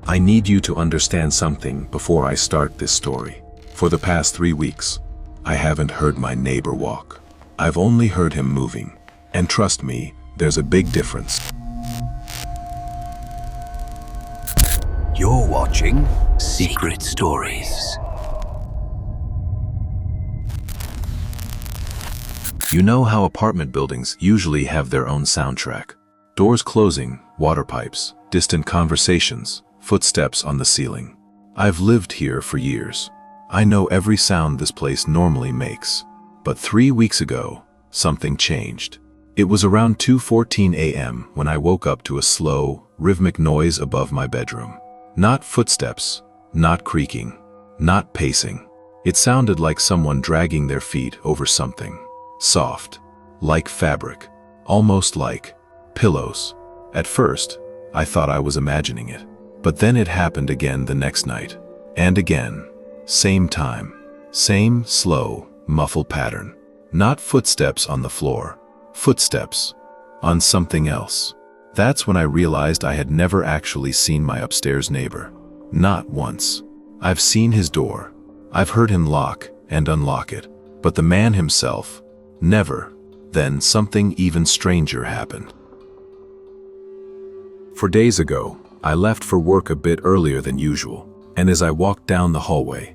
I need you to understand something before I start this story. For the past 3 weeks, I haven't heard my neighbor walk. I've only heard him moving. And trust me, there's a big difference. You're watching Secret Stories. You know how apartment buildings usually have their own soundtrack? Doors closing, water pipes, distant conversations, footsteps on the ceiling. I've lived here for years. I know every sound this place normally makes. But 3 weeks ago, something changed. It was around 2:14 a.m. when I woke up to a slow, rhythmic noise above my bedroom. Not footsteps, not creaking, not pacing. It sounded like someone dragging their feet over something. Soft, like fabric, almost like pillows. At first, I thought I was imagining it. But then it happened again the next night. And again. Same time. Same slow, muffled pattern. Not footsteps on the floor. Footsteps on something else. That's when I realized I had never actually seen my upstairs neighbor. Not once. I've seen his door. I've heard him lock and unlock it. But the man himself, never. Then something even stranger happened. 4 days ago, I left for work a bit earlier than usual, and as I walked down the hallway,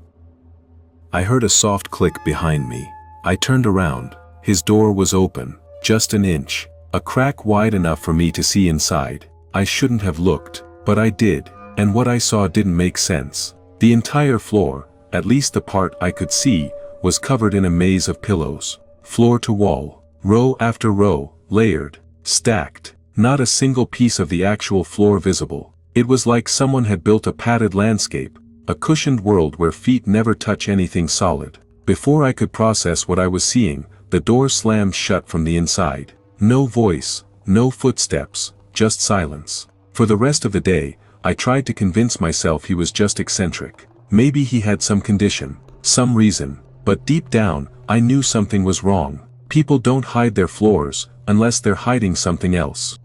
I heard a soft click behind me. I turned around. His door was open, just an inch, a crack wide enough for me to see inside. I shouldn't have looked, but I did, and what I saw didn't make sense. The entire floor, at least the part I could see, was covered in a maze of pillows, floor to wall, row after row, layered, stacked. Not a single piece of the actual floor visible. It was like someone had built a padded landscape, a cushioned world where feet never touch anything solid. Before I could process what I was seeing, the door slammed shut from the inside. No voice, no footsteps, just silence. For the rest of the day, I tried to convince myself he was just eccentric. Maybe he had some condition, some reason, but deep down, I knew something was wrong. People don't hide their floors, unless they're hiding something else.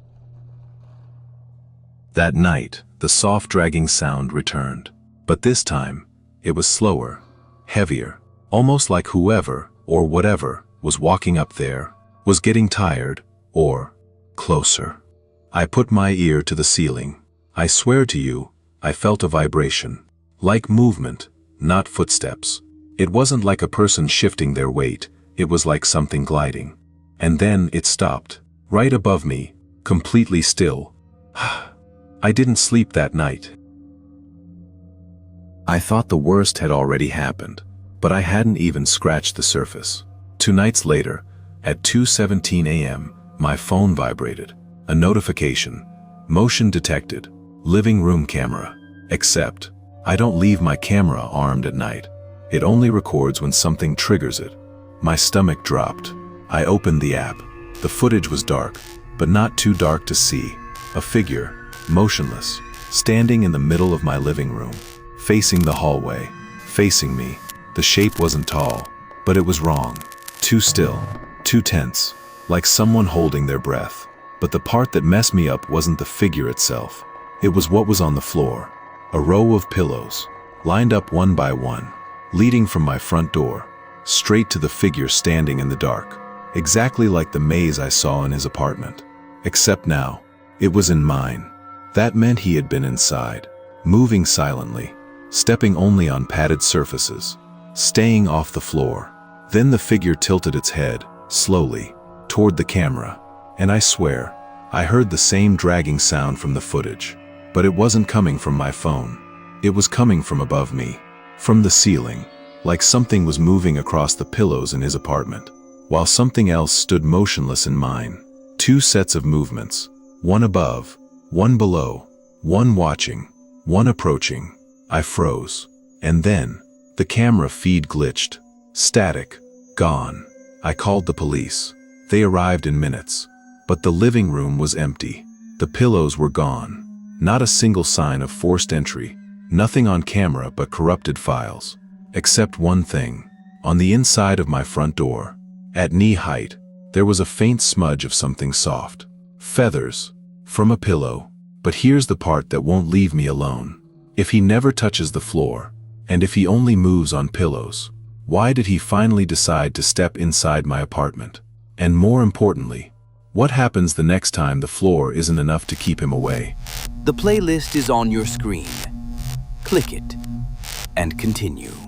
That night, the soft dragging sound returned. But this time, it was slower, heavier, almost like whoever, or whatever, was walking up there, was getting tired, or closer. I put my ear to the ceiling. I swear to you, I felt a vibration. Like movement, not footsteps. It wasn't like a person shifting their weight, it was like something gliding. And then it stopped, right above me, completely still. I didn't sleep that night. I thought the worst had already happened, but I hadn't even scratched the surface. 2 nights later, at 2:17 a.m., my phone vibrated. A notification. Motion detected. Living room camera. Except, I don't leave my camera armed at night. It only records when something triggers it. My stomach dropped. I opened the app. The footage was dark, but not too dark to see. A figure, motionless, standing in the middle of my living room, facing the hallway, facing me. The shape wasn't tall, but it was wrong. Too still, too tense, like someone holding their breath. But the part that messed me up wasn't the figure itself. It was what was on the floor. A row of pillows, lined up one by one, leading from my front door, straight to the figure standing in the dark. Exactly like the maze I saw in his apartment. Except now, it was in mine. That meant he had been inside, moving silently, stepping only on padded surfaces, staying off the floor. Then the figure tilted its head, slowly, toward the camera, and I swear, I heard the same dragging sound from the footage. But it wasn't coming from my phone. It was coming from above me, from the ceiling, like something was moving across the pillows in his apartment, while something else stood motionless in mine. 2 sets of movements, one above, one below, one watching, one approaching. I froze. And then, the camera feed glitched. Static. Gone. I called the police. They arrived in minutes. But the living room was empty. The pillows were gone. Not a single sign of forced entry. Nothing on camera but corrupted files. Except one thing. On the inside of my front door, at knee height, there was a faint smudge of something soft. Feathers. From a pillow. But here's the part that won't leave me alone. If he never touches the floor, and if he only moves on pillows, why did he finally decide to step inside my apartment? And more importantly, what happens the next time the floor isn't enough to keep him away? The playlist is on your screen. Click it and continue.